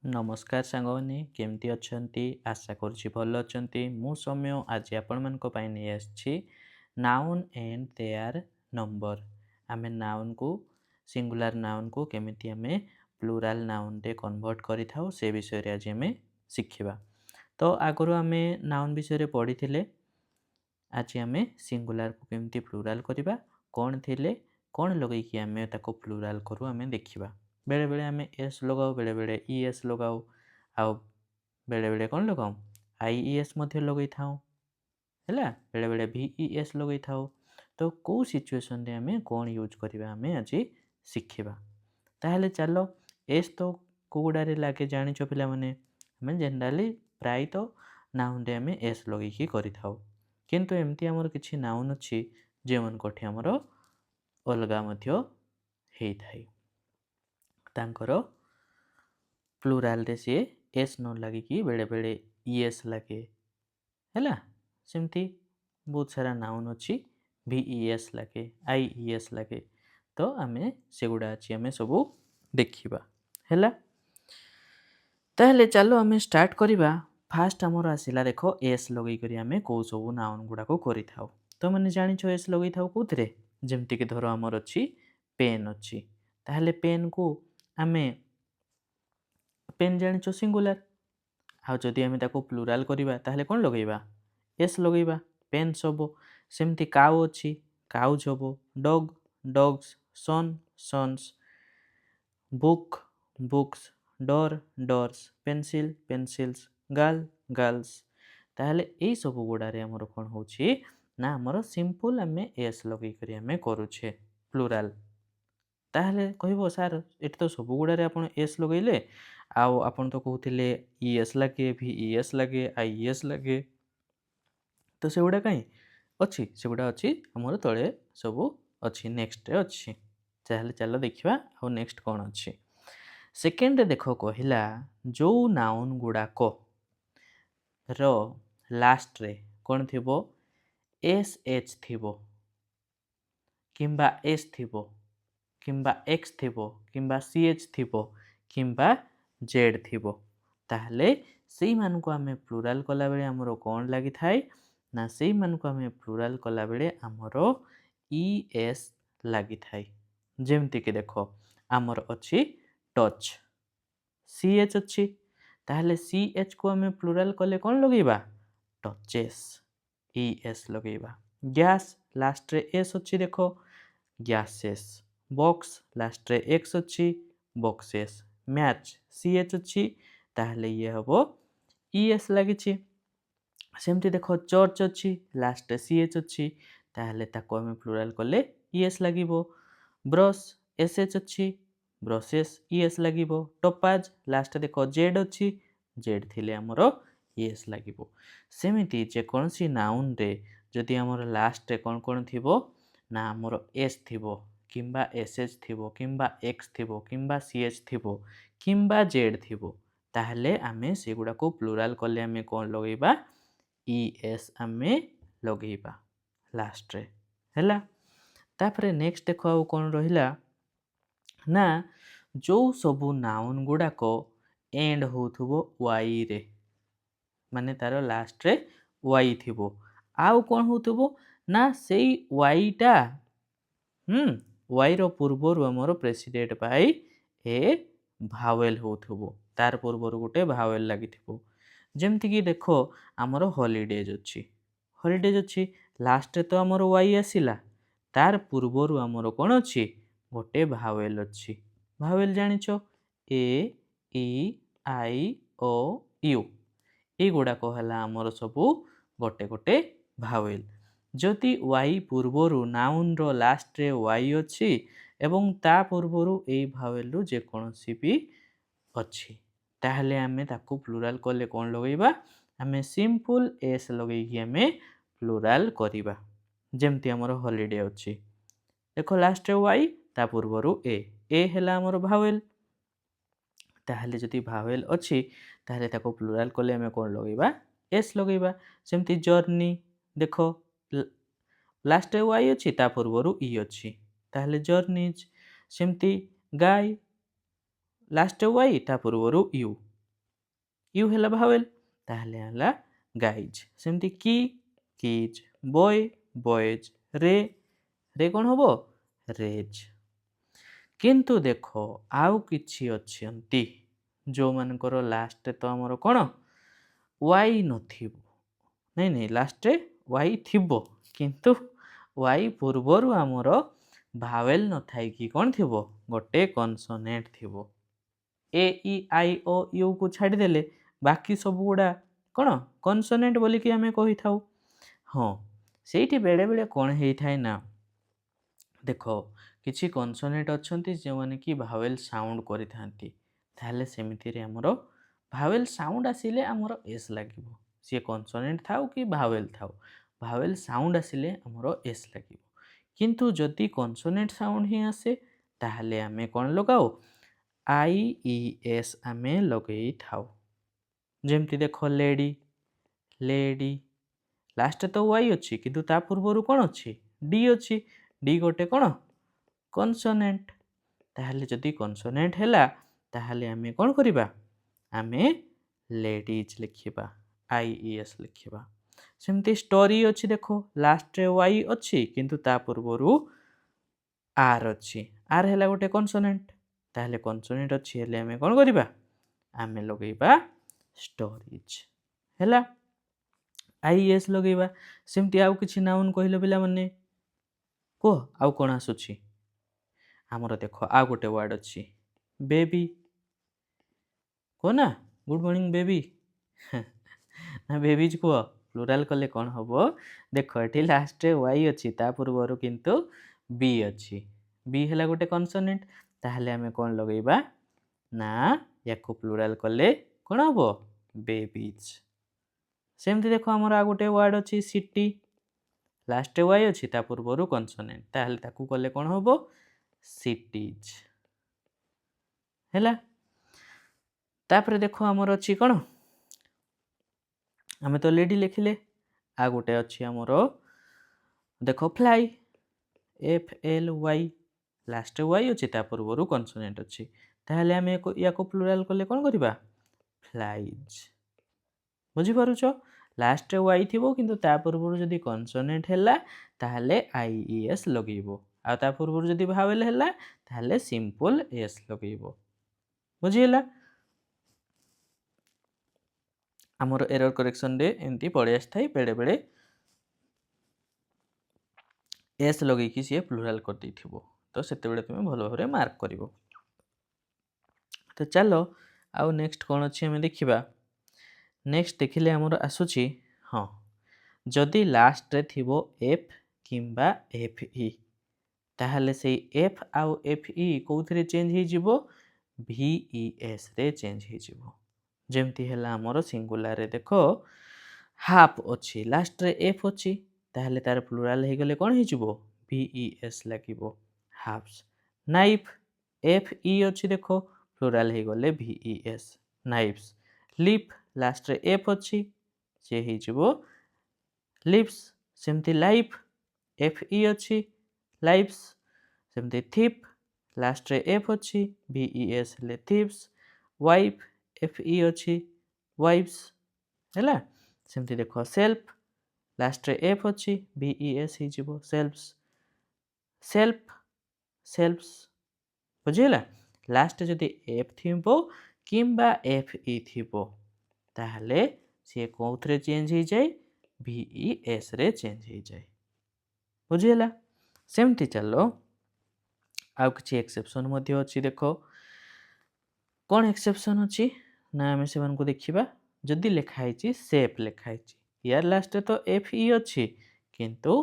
नमस्कार सांगने केमती अच्छी आशा करुँची भल अच्छी मु सौम्य आज आपण मानी नहीं आसी नाउन एंड देयर नंबर आम नाउन को सिंगुलर नाउन को केमिति आमे प्लूराल नाउन रे कन्वर्ट करि थाउ से विषय रे आज आमे शिखिबा। तो आगरु आमे नाउन विषय रे पढ़ी थिले आज आमे सिंगुलर को केमिति प्लूराल करिबा कोन थिले कोन लगै कि आमे ताको प्लूराल करू आमे देखिबा। बेले बेले आमे एस लगाऊ बेले बेले ई एस लगाऊ आउ बेले बेले कौन लगाऊ आई ई एस मध्य लगई थाऊ हैला बेले बेले भी ई एस लगई थाऊ। तो को सिचुएशन रे आमे कौन यूज करिबा आमे आज शिखिबा। ताहले चलो एस तो कोगुडारे लागे जानिछो पिला माने आमे जनरली प्राय तो नाउन रे आमे एस लगई की करि थाऊ किंतु एमती हमर किछि नाउन अछि जे मन कोठी हमर अलगा मध्य हेई थाई तांकर प्लूराल रे सी एस न लगे कि बेले बेले ई एस लगे हैला सेमती बहुत सारा नाउन अच्छी भी ई एस लगे आई ई एस लगे। तो आमे सेगुड़ा अच्छी आमे सबू देखिबा हैला। ताहले चलो आमे स्टार्ट करिबा। फास्ट हमर आसिला देखो एस लगई करी आमे को सबू नाउन गुडा को करि थाउ। तो माने जानिछो एस लगई थाउ कोथरे जेमति के धरो हमर अच्छी पेन अच्छी ताहले पेन को आमे पेन जानिछो सिंगुलर आउ जदि आमे ताको प्लूराल करिबा ताहले कोन लगेबा एस लगेबा पेन सबो। सेमति काउ अछि काउज हबो dog dogs son sons book books door doors pencil pencils girl girls. ताहले एई सब गुडारे हमर कोन होछि ना हमर सिंपल आमे एस लगई करी आमे करूछे प्लूराल। ताहले कहबो सार एट तो सब गुडारे आपण एस लगैले आउ आपण तो कहउथिले ई एस लागे भी ई एस लागे आई ई एस लागे तो सेगुडा काई अच्छी सेगुडा अच्छी हमर तळे सब अच्छी नेक्स्ट रे अच्छी। ताहले चलो देखिबा आउ नेक्स्ट कोन अच्छी। सेकेंड रे देखो कहिला जो नाउन गुडा को रो लास्ट रे कोन थिबो एस एच थिबो किंबा एस थिबो किंबा एक्स थिबो किंबा सी एच थिबो किंबा जेड थिबो ताहले सेई मान को आमे प्लूराल कला बेले हमरो कोन लागि थाई ना सेई मान को आमे प्लूराल कला बेले हमरो ई एस लागि थाई। जेमति के देखो हमर अछि टच सी एच अछि ताहले सी एच को आमे प्लूराल कले कोन लगेबा टचेस ई एस लगेबा। गैस लास्ट रे एस अछि देखो गैसेस बॉक्स लास्ट रे एक्स अच्छी बॉक्सेस मैच सी एच अच्छी ताहले ये हबो ई एस लागिछि। सेमती देखो चर्च अच्छी लास्ट रे सी एच अच्छी ताहले ताको आमे प्लूराल कले ई एस लागिबो। ब्रश एस एच अच्छी ब्रशेस ई एस लागिबो। टोपाज लास्ट देखो जेड अच्छी जेड थिले हमरो ई एस लागिबो। सेमिति जे कोनसी नाउन रे जदि हमर लास्ट रे कोन कोन थिबो ना हमरो एस थिबो किंबा एस एच थिबो किंबा एक्स थिबो किंबा सी एच थिबो किंबा जेड थिबो ताहले आमे सेगुडा को प्लूराल कले आमे कोन लगेबा ई एस आमे लगेबा लास्ट रे हैला। तापरे नेक्स्ट देखो आउ कोन रहिला ना जो सबु नाउन गुडा को एंड होथुबो वाई रे माने तारो लास्ट रे वाई थिबो आउ कोन होथुबो ना सेई वाई टा वाई रो पूर्वरु हमरो प्रेसिडेंट पाई ए भावेल होथुबो तार पूर्वरु गुटे भावेल लागिथिबो। जेमति कि देखो हमरो हॉलिडेज अछि लास्ट रे तो हमरो वाई आसिला तार पूर्वरु हमरो कोन अछि गोटे भावेल अछि। Vowel जानिछो A E I O U A गुडा को हला हमरो सबु गोटे गोटे भावेल। जदि वाई पूर्वरु नाउन रो लास्ट रे वाई अछि एवं ता पूर्वरु ए भावेल रु जे कोनसी भी अछि ताहले आमे ताकू प्लूराल कले कोन लगेबा आमे सिंपल एस लगेई कि आमे प्लूराल करिबा। जेमति हमरो हॉलिडे अछि देखो लास्ट रे वाई ता पूर्वरु ए हेला हमरो भावेल ताहले जदि भावेल अछि ताहले ताको प्लूराल कले आमे कोन लगेबा एस लगेबा। सेमति जर्नी देखो लास्ट रे वाई अछि ता पूर्वरु ई अछि ताहले जर्नीज। सेमति गाय लास्ट रे वाई ता पूर्वरु यू यू है भावेल ताहले हला गाइज सेमती की किज बॉय बॉयज रे कौन हबो रेज किंतु देखो आउ किछि अछंती जो मानकर लास्ट तो हमर कोन वाई नथिबो नहीं नहीं लास्ट वाई थिबो किंतु वाई पूर्वरु हमर भावेल न थाई कि कोन थिबो गोटे कॉन्सोनेंट थिबो ए ई आई ओ यू को छाड़ी देले बाकी सब गुड़ा कोन कॉन्सोनेंट बोली कि हमें कहि थाउ हाँ सेठी बेले बेले कोन हेई थाए ना देखो किछि कॉन्सोनेंट अछंती जे माने कि भावेल साउंड करि थांती ताहले सेमिति रे हमरो भावेल साउंड आसिले हमरो एस लागिबो से कॉन्सोनेंट थाउ कि भावेल साउंड आसिले हमरो एस लागिबो किंतु जदि कॉन्सोनेंट साउंड ही आसे ताहले हमें कोन लगाओ आई ई एस आमे लगेई थाउ जेमती देखो लेडी लेडी लास्ट तो वाई अच्छी किंतु ता पूर्वरु कोन अच्छी डी अच्छी डी गोटे कोन कॉन्सोनेंट ताहले जदि कॉन्सोनेंट हैला ताहले हमें कोन करिबा आमे लेडीज लिखिबा आई ई एस लिखिबा सेमती स्टोरी अच्छी देखो लास्ट रे वाई अच्छी किंतु ता पूर्वरु आर अच्छी आर हैला गोटे कॉन्सोनेंट ताहले कॉन्सोनेंट अच्छी हेले हमें कोन करिबा आमे लगेइबा स्टोरीज हैला आईएस लगेइबा सेमती आउ किछि नाउन कहिलो पिला माने को आउ कोन आसुछि हमर देखो आ गोटे वर्ड अच्छी बेबी को ना गुड मॉर्निंग बेबी ना बेबीज को प्लुराल कले कौन हबो देखो एठी लास्ट रे वाई अच्छी ता पूर्वरु किंतु बी अच्छी बी हैला गोटे कॉन्सोनेंट ताहले हमें कौन लगेइबा ना याको प्लुराल कले कौन हबो बेबीज सेमती देखो हमर आ गोटे वर्ड अच्छी सिटी लास्ट रे वाई अच्छी ता पूर्वरु कॉन्सोनेंट ताहले ताकू कले कौन हबो सिटीज हैला तापर देखो हमर अच्छी कौन हमें तो लेडी लिखिले आ गोटे अच्छी हमर देखो fly F L Y last Y अच्छी ता पूर्वरु कॉन्सोनेंट अच्छी ताहले हमें याको प्लुराल कले कौन करिबा फ्लाइज बुझी पारुछ लास्ट वाई थिबो किंतु ता पूर्वरु जदि कॉन्सोनेंट हैला ताहले आई ई एस लगेइबो आ ता पूर्वरु जदि भावेल हैला ताहले सिंपल एस लगेइबो बुझी हैला हमर एरर करेक्शन रे एंती पड़े आस्थाई बेले बेले एस लगे कि सी प्लुराल कर देथिबो तो सेते बेले तुमे भलो भाबरे मार्क करिवो तो चलो आउ नेक्स्ट कोन अछि हमें देखिबा नेक्स्ट देखिले हमर आसुची हां जदि लास्ट रे थिबो एफ किंबा एफ ई ताहले से एफ आउ एफ ई कोथरे चेंज हे जिवो भी ई एस रे चेंज हे जिवो जेमती हैला हमर सिंगुलर रे देखो हाफ अछि लास्ट रे एफ अछि ताहले तार प्लुराल हे गले कोन हे जिवो भी ई एस लागिवो हाफ्स नाइफ एफ ई अछि देखो प्लुराल हे गले भी E S knifes lip last रे एफ अछि जे हे जिवो लिप्स सेमती लाइफ एफ ई अछि लाइफ्स सेमती थिप लास्ट रे एफ अछि भी ई एस ले थिप्स वाइफ एफ ई अछि वाइफ्स हैला सेमती देखो सेल्फ लास्ट रे एफ अछि भी ई एस ही जिवो सेल्फ्स सेल्फ सेल्फ्स बुझिला लास्ट जदि एफ थिबो किंबा एफ ई थिबो ताहले से कोथरे चेंज हे जाय भी ई एस रे चेंज हे जाय बुझिला सेमती चलो आउ किछि एक्सेप्शन मध्ये अछि देखो कोन एक्सेप्शन अछि ना हमें सेवन को देखिबा जदि लिखा है सेफ लिखा है यार लास्ट तो एफ ई अच्छी किंतु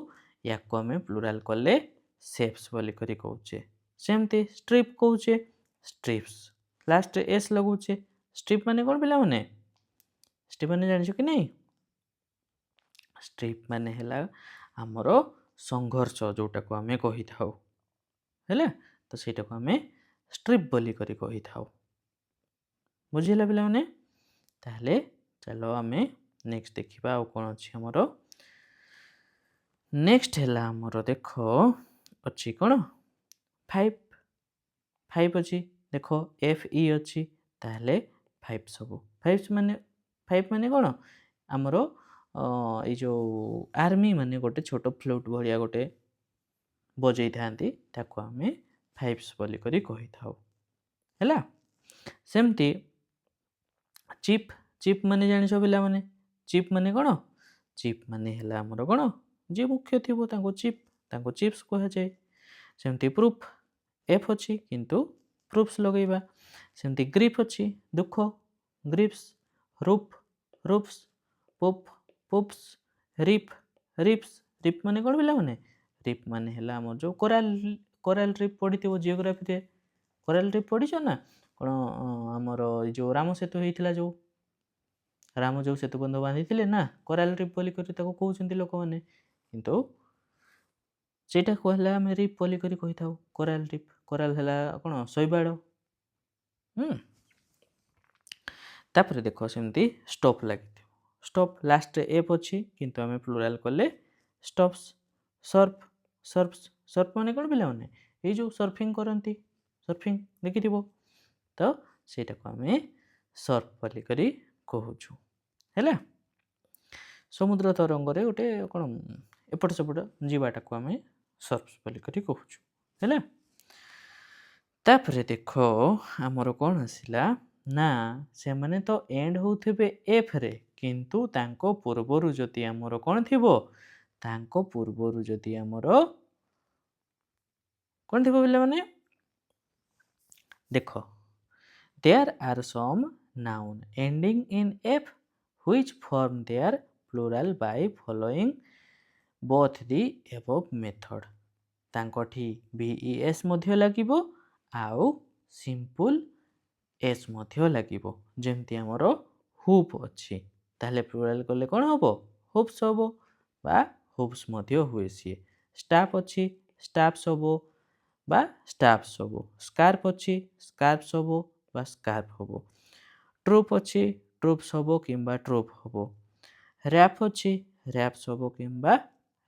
याको हमें प्लुराल कले सेफ्स बोली करी कहूचे सेमती स्ट्रिप कहूचे स्ट्रिप्स लास्ट एस लगौचे स्ट्रिप माने कौन पिला माने स्ट्रिप माने जानिछ कि नहीं स्ट्रिप माने हैला हमर संघर्ष जोटा को हमें कहि थाउ हैला तो सेटा को हमें स्ट्रिप बोली करी कहि थाउ बुझिला पिला माने ताहले चलो हमें नेक्स्ट देखिबा आ कोन अछि हमर नेक्स्ट हैला हमर देखो अछि कोन 5 5 अछि देखो एफ ई अछि ताहले 5 सब फाइव माने कौन आमर जो आर्मी माने गोटे छोट फ्लूट भाया गोटे बजै था आम फाइव्स बोलिक कही था है सेमती चिप चिप माने जानी पिला माने चिप माने कौन चिप माने है आमर कौन जी मुख्य थी चिप चिप्स कह जाए सेमती प्रूफ एफ अच्छी किंतु प्रूफ्स लगेगा सेमती ग्रिप अच्छी दुख grips roof roofs puff puffs rip rips rip माने कौन पिला माने रिप माने है आमर जो कोराल कोराल रिप पढ़ी थी जियोग्राफी रे कोराल रिप पढ़ी ना कौन आमर जो राम सेतु होता जो राम जो सेतु बंध बांधी ना कोराल रिप बोलिक कहते लोक मैंने किंतु सेटा कहला आम रिप बोलिक कही था कोराल रिप कोराल है कौन शैवाल तापर देख सेमती स्टॉप लगी स्टॉप लास्ट एफ अच्छी किंतु आम प्लुराल कले स्टॉप्स सर्फ सर्फ्स सर्फ माने कौन पिला माने ये जो सर्फिंग करती सर्फिंग देखि तो सेटा को आम सर्फ बोलिक कहूँ है समुद्र तरंग गोटे कौन एपट सेपट जीवाटा को आम सर्फ बोलिक कहूँ है तापर देख आमर कौन आसला ना से माने तो एंड होउथिबे एफ रे किंतु तांको पूर्वरु जदि आमर कौन थिबो तांको पूर्वरु जदि आमर कौन थिबो पिला माने देख there are some noun ending in F which form their plural by following both the above method तांकोठी VES मध्य लागिबो आउ सिंपल एस मध्य लागिबो जेमती आमर हुप अच्छी ताहले प्लुराल कले कौन हम हुप्स हम बा हुप्स मध्य हुए सी स्टाफ अच्छी स्टाफ्स हम बा स्टाफ्स हम स्कार्फ अच्छी स्कार्फ्स हम बा स्कार्फ हम ट्रूप अच्छी ट्रूप्स हम किंबा ट्रूप हम रैप अच्छी रैप्स हम किंबा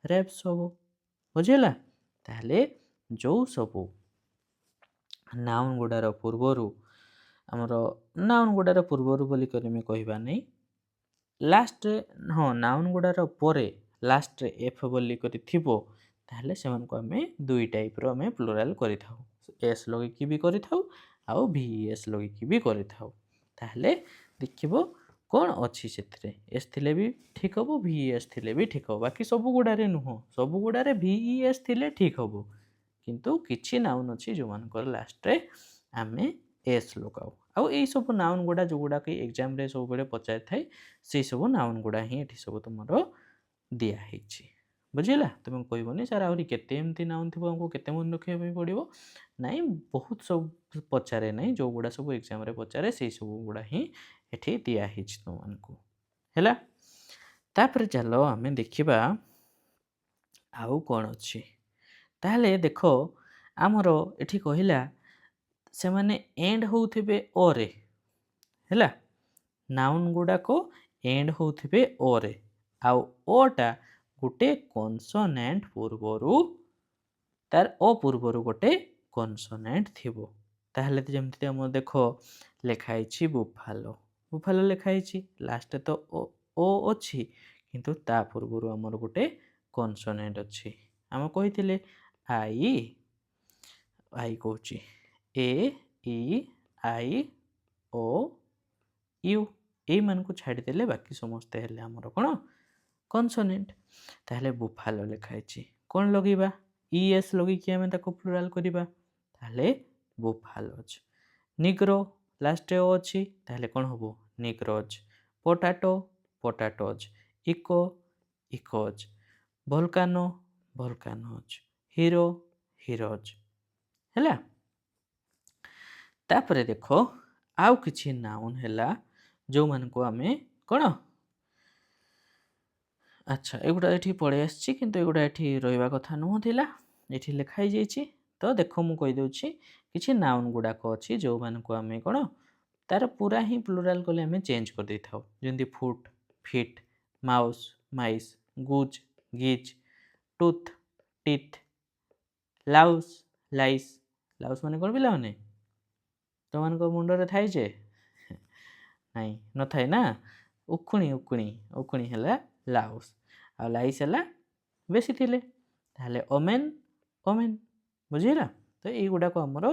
रैप्स हम बुझेला ताहले जो सबू नाउन गुडार पूर्वरु आमर नाउन गुडार पूर्वरु बोली करी कहबा नहीं लास्ट हाँ नाउन गुडार परे लास्ट एफ बोली करी थिबो ताहले सेमान को आमे दुई टाइप रो आमे प्लुराल करि थाउ एस लगे भी करि थाउ आउ VES लगे भी करि थाउ ताहले देखिबो कौन अच्छी से एस थिले भी ठीक हम VES थिले भी ठीक हम बाकी सब गुड़ारे नुह सब गुड़ारे VES थिले ठीक हम किंतु किछि नाउन अच्छी जो मानकर लास्ट रे आमे एस लगाऊ आउ यही सब नाउन गुड़ा जो गुड़ा कि एग्जाम रे सब बेले पचारि थाए से सब नाउन गुड़ा ही एठी सब तुमर दिया हिची बुझिला तुम कहबनी सर आहुरी केते एमती नाउन थिबो हमको केते मन रखिया पे पड़िबो नहीं बहुत सब पचारे नहीं जो गुड़ा सब एग्जाम रे पचारे से सब गुड़ा ही एठी दिया हिची तुमको हैला तापर चलो आमे देखिबा आउ कोन अछि ताहले देखो आमर एठी कहिला से माने एंड होउथिबे ओ रे हैला नाउन गुडा को एंड होउथिबे ओ रे आउ ओटा गोटे कॉन्सोनेंट पूर्वरु तार ओ पूर्वरु गोटे कॉन्सोनेंट थिबो ताहले जेमति हम देखो लेखाई छी बुफालो बुफालो लेखाई छी लास्ट तो ओ अछि किंतु ता पूर्वरु हमर गोटे कॉन्सोनेंट अछि हम कहिथिले आई कहूची A-E-I-O U ए मान को छाड़देले बाकी समस्ते हेले हमर कोन कॉन्सोनेंट ताहले बुफालो लिखाई छी कोन लगेबा ES लगी कि हमें ताको प्लुराल करिबा ताहले बुफालोज निग्रो लास्ट ओ अछि ताहले कोन होबो negroes potato potatoes echo echoes volcano volcanoes hero heroes हैला तापरे देखो आउ किछि नाउन हैला जो मान को आमे कोन अच्छा एगुडा एठी पड़े आछि किंतु एगुडा एठी रहिबा कथा न होथिला एठी लिखाई जाइछि तो देखो मु कहि दोछि किछि नाउन गुडा को अछि जो मान को आमे कोन तार पूरा ही प्लुराल कोले आमे चेंज कर दै थाउ जेंति फुट फिट माउस माइस गुज गिज टूथ टीथ लाउस लाइस लाउस माने कोन पिला माने तो मान को मुंडो रे थाइ जे ନାଇଁ ନଥାଏ ନା, ଉକୁଣି ଉକୁଣି ଉକୁଣି ହେଲା ଲାଉସ୍, ଆଉ ଲାଇସ୍ ହେଲା ବେଶୀ ଥିଲେ, ତାହେଲେ ଓମେନ୍ ଓମେନ୍, ବୁଝିଲା? ତ ଏଇଗୁଡ଼ାକ ଆମର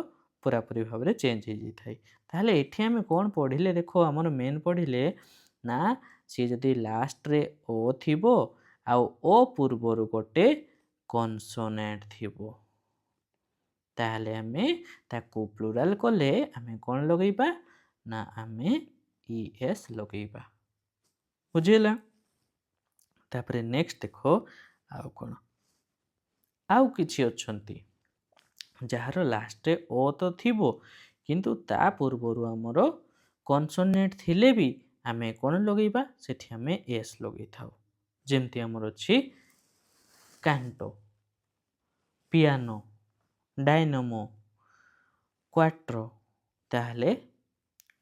ପୁରାପୁରି ଭାବରେ ଚେଞ୍ଜ ହେଇଯାଇଥାଏ। ତାହେଲେ ଏଠି ଆମେ କ'ଣ ପଢ଼ିଲେ ଦେଖ, ଆମର ମେନ୍ ପଢ଼ିଲେ ନା ସିଏ ଯଦି ଲାଷ୍ଟରେ ଓ ଥିବ ଆଉ ଓ ପୂର୍ବରୁ ଗୋଟେ କନସୋନାଣ୍ଟ ଥିବ, ତାହେଲେ ଆମେ ତାକୁ ପ୍ଲୁରାଲ୍ କଲେ ଆମେ କ'ଣ ଲଗେଇବା ନା ଆମେ ଇଏସ୍ ଲଗେଇବା, ବୁଝିହେଲା? ତାପରେ ନେକ୍ସଟ ଦେଖ ଆଉ କ'ଣ, ଆଉ କିଛି ଅଛନ୍ତି ଯାହାର ଲାଷ୍ଟରେ ଓ ତ ଥିବ କିନ୍ତୁ ତା ପୂର୍ବରୁ ଆମର କନସୋନେଣ୍ଟ ଥିଲେ ବି ଆମେ କ'ଣ ଲଗେଇବା, ସେଠି ଆମେ ଏସ୍ ଲଗେଇଥାଉ। ଯେମିତି ଆମର ଅଛି କାଣ୍ଟୋ, ପିଆନୋ, ଡାଇନାମୋ, କ୍ୱାଟ୍ରୋ, ତାହେଲେ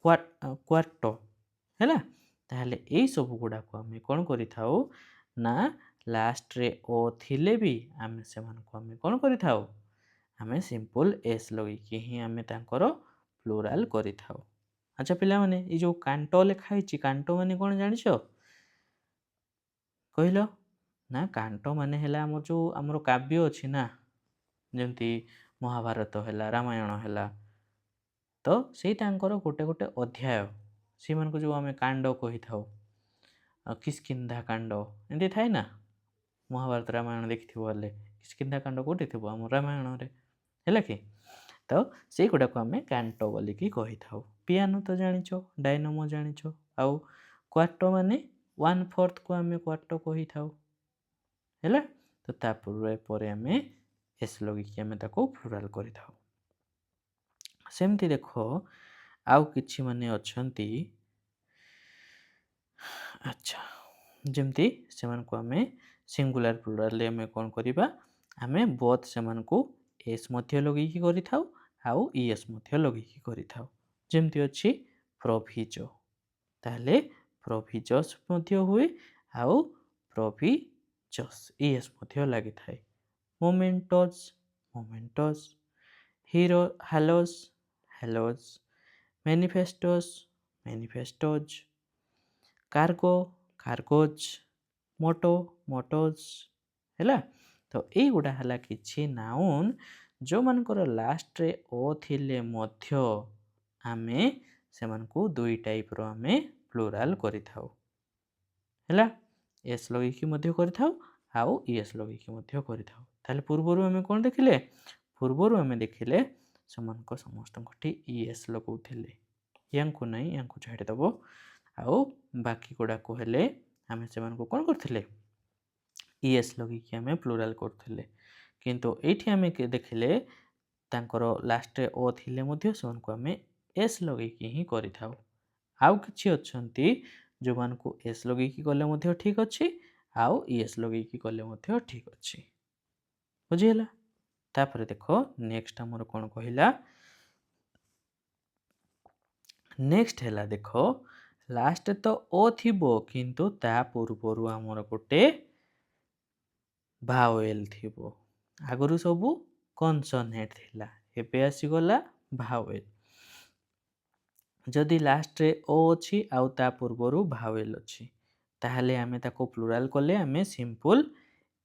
କ୍ୱାର୍ଟୋ ହେଲା। ତାହେଲେ ଏଇ ସବୁ ଗୁଡ଼ାକ ଆମେ କ'ଣ କରିଥାଉ ନା ଲାଷ୍ଟରେ ଓ ଥିଲେ ବି ଆମେ ସେମାନଙ୍କୁ ଆମେ କ'ଣ କରିଥାଉ, ଆମେ ସିମ୍ପଲ ଏସ୍ ଲଗେଇକି ହିଁ ଆମେ ତାଙ୍କର ପ୍ଲୁରାଲ୍ କରିଥାଉ। ଆଚ୍ଛା ପିଲାମାନେ, ଏଇ ଯେଉଁ କାଣ୍ଟୋ ଲେଖା ହେଇଛି, କାଣ୍ଟୋ ମାନେ କ'ଣ ଜାଣିଛ କହିଲ? ନା କାଣ୍ଟୋ ମାନେ ହେଲା ଆମର ଯେଉଁ ଆମର କାବ୍ୟ ଅଛି ନା, ଯେମିତି ମହାଭାରତ ହେଲା, ରାମାୟଣ ହେଲା, ତ ସେଇ ତାଙ୍କର ଗୋଟେ ଗୋଟେ ଅଧ୍ୟାୟ, ସେମାନଙ୍କୁ ଯେଉଁ ଆମେ କାଣ୍ଡ କହିଥାଉ, କିସ୍କିନ୍ଧା କାଣ୍ଡ ଏମିତି ଥାଏ ନା, ମହାଭାରତ ରାମାୟଣ ଦେଖିଥିବ ହେଲେ କିସ୍କିନ୍ଧା କାଣ୍ଡ କେଉଁଠି ଥିବ, ଆମ ରାମାୟଣରେ, ହେଲା କି? ତ ସେଇଗୁଡ଼ାକୁ ଆମେ କାଣ୍ଟ ବୋଲିକି କହିଥାଉ। ପିଆନୋ ତ ଜାଣିଛ, ଡାଇନାମୋ ଜାଣିଛ, ଆଉ କ୍ୱାର୍ଟୋ ମାନେ 1/4କୁ ଆମେ କ୍ୱାର୍ଟୋ କହିଥାଉ, ହେଲା? ତ ପରେ ଆମେ ଏସ୍ ଲଗେଇକି ଆମେ ତାକୁ ପ୍ଲୁରାଲ୍ କରିଥାଉ। ସେମିତି ଦେଖ ଆଉ କିଛି ମାନେ ଅଛନ୍ତି, ଆଚ୍ଛା, ଯେମିତି ସେମାନଙ୍କୁ ଆମେ ସିଙ୍ଗୁଲାର ପ୍ଲୁରାଲରେ ଆମେ କ'ଣ କରିବା, ଆମେ ବୋଥ୍ ସେମାନଙ୍କୁ ଏସ୍ ମଧ୍ୟ ଲଗେଇକି କରିଥାଉ ଆଉ ଇଏସ୍ ମଧ୍ୟ ଲଗେଇକି କରିଥାଉ। ଯେମିତି ଅଛି ପ୍ରୋଭିଜୋ, ତାହେଲେ ପ୍ରୋଭିଜସ୍ ମଧ୍ୟ ହୁଏ ଆଉ ପ୍ରୋଭିଜସ୍ ଇଏସ୍ ମଧ୍ୟ ଲାଗିଥାଏ। ମୋମେଣ୍ଟୋସ୍, ମୋମେଣ୍ଟୋସ୍, ହିରୋ, ହାଲୋସ୍, ହାଲୋସ୍, ମ୍ୟାନିଫେଷ୍ଟୋସ୍, ମ୍ୟାନିଫେଷ୍ଟୋଜ୍, କାର୍ଗୋ, କାର୍ଗୋଜ୍, ମୋଟୋ, ମୋଟୋଜ୍, ହେଲା? ତ ଏଇଗୁଡ଼ା ହେଲା କିଛି ନାଉନ୍ ଯେଉଁମାନଙ୍କର ଲାଷ୍ଟରେ ଓ ଥିଲେ ମଧ୍ୟ ଆମେ ସେମାନଙ୍କୁ ଦୁଇ ଟାଇପ୍ର ଆମେ ପ୍ଲୁରାଲ୍ କରିଥାଉ, ହେଲା? ଏସ୍ ଲଗେଇକି ମଧ୍ୟ କରିଥାଉ ଆଉ ଇଏସ୍ ଲଗେଇକି ମଧ୍ୟ କରିଥାଉ। ତାହେଲେ ପୂର୍ବରୁ ଆମେ କ'ଣ ଦେଖିଲେ, ପୂର୍ବରୁ ଆମେ ଦେଖିଲେ ସେମାନଙ୍କ ସମସ୍ତଙ୍କଠି ଇଏସ୍ ଲଗାଉଥିଲେ, ୟାଙ୍କୁ ନାହିଁ ୟାଙ୍କୁ ଛାଡ଼ିଦେବ, ଆଉ ବାକି ଗୁଡ଼ାକ ହେଲେ ଆମେ ସେମାନଙ୍କୁ କ'ଣ କରୁଥିଲେ, ଇଏସ୍ ଲଗେଇକି ଆମେ ପ୍ଲୁରାଲ୍ କରୁଥିଲେ। କିନ୍ତୁ ଏଇଠି ଆମେ ଦେଖିଲେ ତାଙ୍କର ଲାଷ୍ଟରେ ଓ ଥିଲେ ମଧ୍ୟ ସେମାନଙ୍କୁ ଆମେ ଏସ୍ ଲଗେଇକି ହିଁ କରିଥାଉ। ଆଉ କିଛି ଅଛନ୍ତି ଯେଉଁମାନଙ୍କୁ ଏସ୍ ଲଗେଇକି କଲେ ମଧ୍ୟ ଠିକ୍ ଅଛି ଆଉ ଇଏସ୍ ଲଗେଇକି କଲେ ମଧ୍ୟ ଠିକ୍ ଅଛି, ବୁଝିହେଲା? ତାପରେ ଦେଖ ନେକ୍ସଟ ଆମର କ'ଣ କହିଲା, ନେକ୍ସଟ ହେଲା ଦେଖ ଲାଷ୍ଟରେ ତ ଓ ଥିବ କିନ୍ତୁ ତା ପୂର୍ବରୁ ଆମର ଗୋଟେ ଭାୱେଲ୍ ଥିବ। ଆଗରୁ ସବୁ କନସୋନେଣ୍ଟ ଥିଲା, ଏବେ ଆସିଗଲା ଭାୱେଲ୍। ଯଦି ଲାଷ୍ଟରେ ଓ ଅଛି ଆଉ ତା ପୂର୍ବରୁ ଭାୱେଲ୍ ଅଛି, ତାହେଲେ ଆମେ ତାକୁ ପ୍ଲୁରାଲ୍ କଲେ ଆମେ ସିମ୍ପଲ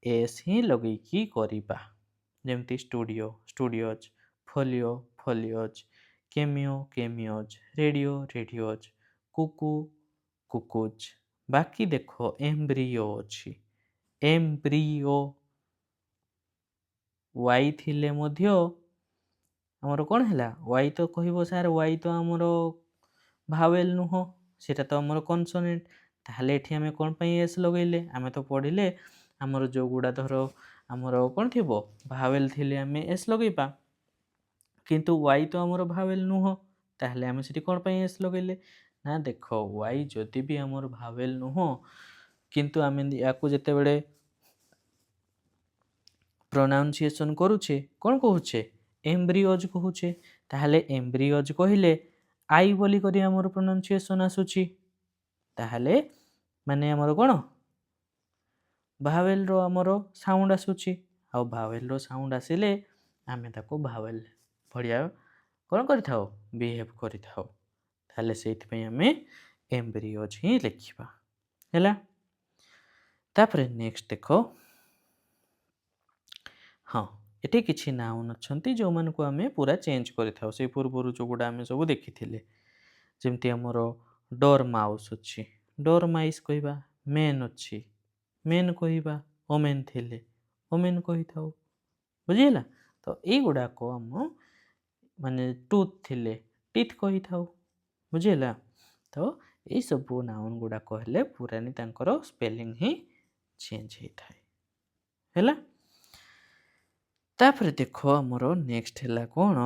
ଏସ୍ ହିଁ ଲଗେଇକି କରିବା। ଯେମିତି studio, studios, folio, folios, cameo, cameos, radio, radios, cuckoo, cuckoos. ବାକି ଦେଖ ଏମ୍ବ୍ରିଓ ଅଛି, ଏମ୍ବ୍ରିଓ, ୱାଇ ଥିଲେ ମଧ୍ୟ ଆମର କ'ଣ ହେଲା, ୱାଇ ତ କହିବ ସାର୍ ୱାଇ ତ ଆମର ଭାୱେଲ୍ ନୁହଁ, ସେଇଟା ତ ଆମର କନସୋନେଣ୍ଟ, ତାହେଲେ ଏଠି ଆମେ କ'ଣ ପାଇଁ ଏସ୍ ଲଗେଇଲେ, ଆମେ ତ ପଢ଼ିଲେ ଆମର ଯେଉଁଗୁଡ଼ା ଧର ଆମର କ'ଣ ଥିବ ଭାୱେଲ୍ ଥିଲେ ଆମେ ଏସ୍ ଲଗେଇବା, କିନ୍ତୁ ୱାଇ ତ ଆମର ଭାୱେଲ୍ ନୁହଁ, ତାହେଲେ ଆମେ ସେଠି କ'ଣ ପାଇଁ ଏସ୍ ଲଗେଇଲେ, ନା ଦେଖ ୱାଇ ଯଦି ବି ଆମର ଭାୱେଲ୍ ନୁହଁ କିନ୍ତୁ ଆମେ ୟାକୁ ଯେତେବେଳେ ପ୍ରୋନାଉନ୍ସିଏସନ୍ କରୁଛେ କ'ଣ କହୁଛେ, ଏମ୍ବ୍ରିଓଜ୍ କହୁଛେ, ତାହେଲେ ଏମ୍ବ୍ରିଓଜ୍ କହିଲେ ଆଇ ବୋଲି କରି ଆମର ପ୍ରୋନାଉନ୍ସିଏସନ୍ ଆସୁଛି, ତାହେଲେ ମାନେ ଆମର କ'ଣ ଭାୱେଲ୍ର ଆମର ସାଉଣ୍ଡ ଆସୁଛି, ଆଉ ଭାୱେଲ୍ର ସାଉଣ୍ଡ ଆସିଲେ ଆମେ ତାକୁ ଭାୱେଲ୍ ଭଳିଆ କ'ଣ କରିଥାଉ, ବିହେଭ୍ କରିଥାଉ। ତାହେଲେ ସେଇଥିପାଇଁ ଆମେ एम्ब्रियोज ही लिखिबा हैला। तापरे नेक्स्ट देखो हाँ एठी किछि नाउन अछंती जो मन को हमें पूरा चेंज करिथाउ से पूर्वरु जो गुडा हमें सब देखिथिले जेमती हमरो डोर माउस अछि डोर माइस कहबा मेन अछि मेन कहबा ओमेन थिले ओमेन कहिथाउ बुझिला। तो ए गुडा को हम माने टूथ थिले टीथ कहिथाउ बुझिला। तो ए सब नाउन गुडा कहले पुरानी तांकर स्पेलिंग ही चेंज हेथाय हैला। तापरे देखो हमरो नेक्स्ट हैला कोन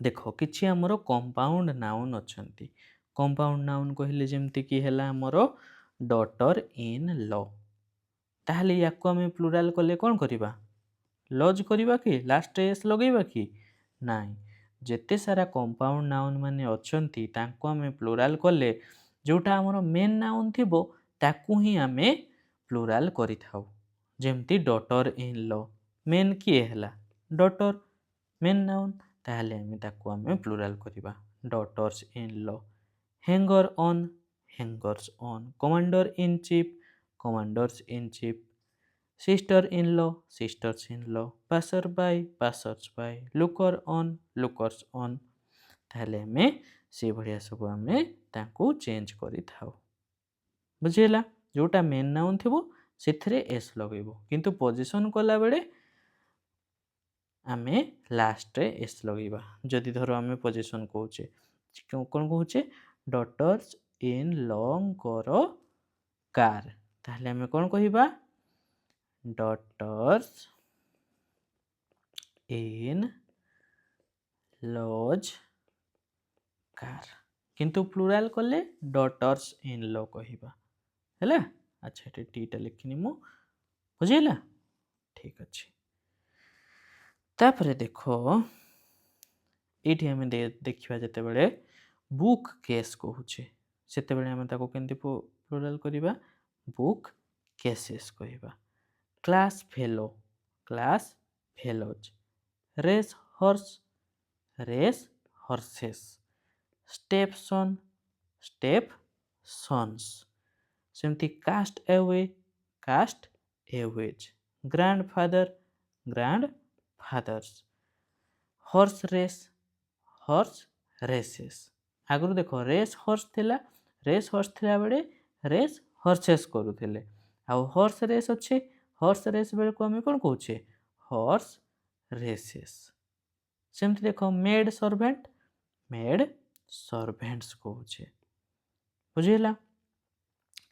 देखो किछि हमरो कंपाउंड नाउन अछंती कंपाउंड नाउन कहले जेमति कि हैला हमरो डॉटर इन लॉ ताहले याको हम प्लुराल कले कोन करिबा लॉज करिबा कि लास्ट एस लगेबा कि नाही जेते सारा कंपाउंड नाउन माने अछंती तांको हम प्लुराल कले जोटा हमरो मेन नाउन थिबो ताकू ही हमें प्लुराल करिथाउ जेमति डॉटर इन लॉ मेन किए हैला डॉटर मेन नाउन ताहले हम ताकू हम प्लुराल करिबा daughters in law. Hanger on hangers on commander in chief commanders in chief sister in law sisters in law passer by looker on ताहले हमें से बढ़िया सब हमें ताकू चेंज करि थाउ बुझिला। जोटा मेन नाउन थिबो सेथरे एस लगेबो किंतु पोजीशन कला बेले आमे लास्ट रे एस लगेबा जदि धरो आमे पोजीशन कहूचे कोन कहूचे डॉटर्स इन लॉन्ग करो कार ताहले आमे कोन कहिबा डॉटर्स इन लॉज कार किंतु प्लुराल कले डॉटर्स इन लॉ कहिबा हैला। अच्छा एटे टीटा लिखिनी मु बुझिला ठीक अछि। तापरे देखो एठी हमें देखिबा जते बेले बुक केस कहूचे सेते बेले हम ताको केंति प्लुराल करिबा बुक केसेस कहिबा। Class fellows race horses step sons सेमती castaways grandfathers horse races आगु देखो रेस हॉर्स थिला बेले रेस हॉर्सेस करूथिले आउ हॉर्स रेस अच्छे हॉर्स रेस बेले को हमें कोन कहूचे हॉर्स रेसेस सेमती देखो मेड सर्वेंट्स कहूचे बुझिला।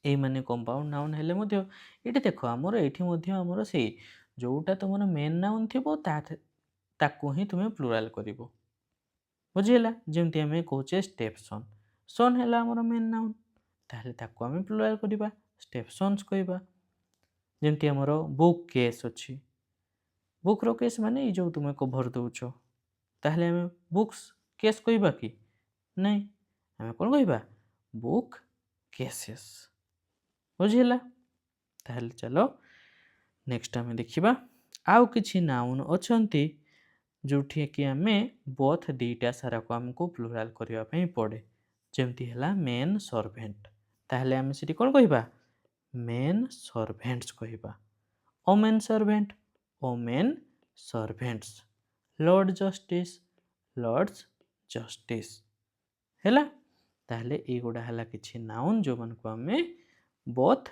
ए माने कंपाउंड नाउन हेले मध्य एठी देखो हमर एठी मध्य हमर सेही जोटा तुमर मेन नाउन थिबो ताकू ही तुमे प्लुराल करिवो बुझिला। जेमती हमें कहूचे स्टेप सन हैला हमर मेन नाउन ताहले ताकू हमें प्लुराल करिबा स्टेप सन्स कहिबा। जेमती हमर बुक केस अछि बुक रो केस माने ई जो तुमे कवर दउछो ताहले हमें बुक्स केस कहिबा कि नहीं हमें कोन कहिबा बुक केसेस बुझिला। ताहले चलो नेक्स्ट हमें देखिबा आउ किछि नाउन अछंती जोठी कि हमें बोथ दीटा सारा को हमको प्लुराल करिवा पई पड़े जेमती हैला मेन सर्वेंट ताहले हमें सिटी कोन कहिबा मेन सर्वेंट्स कहिबा। ओमेन सर्वेंट्स लॉर्ड्स जस्टिस हैला। ताहले ए गुडा हैला किछि नाउन जो मन को हमें बोथ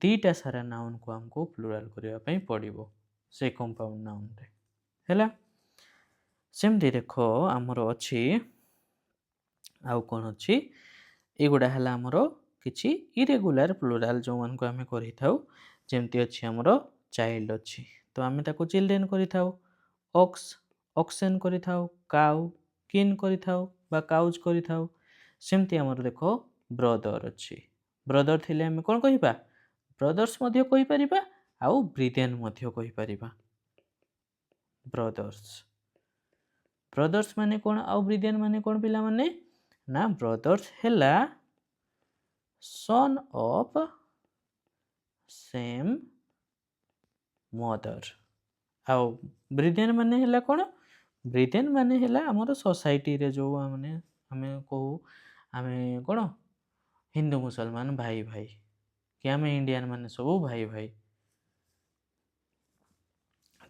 दीटा सारा नाउन को हमको प्लुराल करिवा पई पड़िबो से कंपाउंड नाउन रे हैला। सेमती देखो हमरो अछि आउ कोन अछि ए गुडा हैला हमरो किछि इरेगुलर प्लुराल जो मन को हमें करि थाउ जेमती अछि हमरो चाइल्ड अछि तो हमें ताको चिल्ड्रेन करि थाउ ऑक्सन करि थाउ काउ किन करि थाउ बा काउज करि थाउ सेमती हमरो देखो ब्रदर अछि ब्रदर थिले हमें कोन कहिबा ब्रदर्स मध्य कहि परिबा आउ ब्रिदेन मध्य कहि परिबा ब्रदर्स माने कोन आउ ब्रिदेन माने कोन पिला माने ना ब्रदर्स हैला सन ऑफ सेम मदर आउ ब्रिदेन माने हैला कोन ब्रिदेन माने हैला हमर सोसाइटी रे जो माने हमें कहू आमे कौन हिंदू मुसलमान भाई भाई कि आमे इंडियन माने सब भाई भाई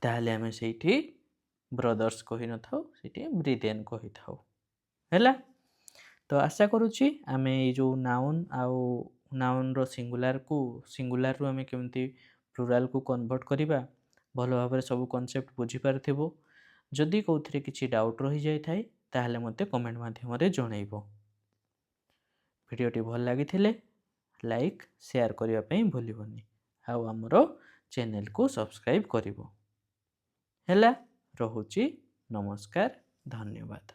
ताहले आमे सेठी ब्रदर्स कहि न थाउ सेठी ब्रिटेन कहि थाउ हैला। तो आशा करुच्ची आमे ये जो नाउन आउ नाउन रो सिंगुलार रु आमे केमती प्लुराल को कन्वर्ट करिबा भल भाबरे सब कॉन्सेप्ट बुझी पारथिबो। जदि कोउथिरे किछि डाउट रहि जाय थाए ताहले मते कमेंट माध्यम रे जणाइबो। भिडियोटी भल लागिथिले लाइक शेयर करिया पई भूलिबोनी आउ हमरो चैनल को सब्सक्राइब करिवो। हैला रहुची नमस्कार धन्यवाद।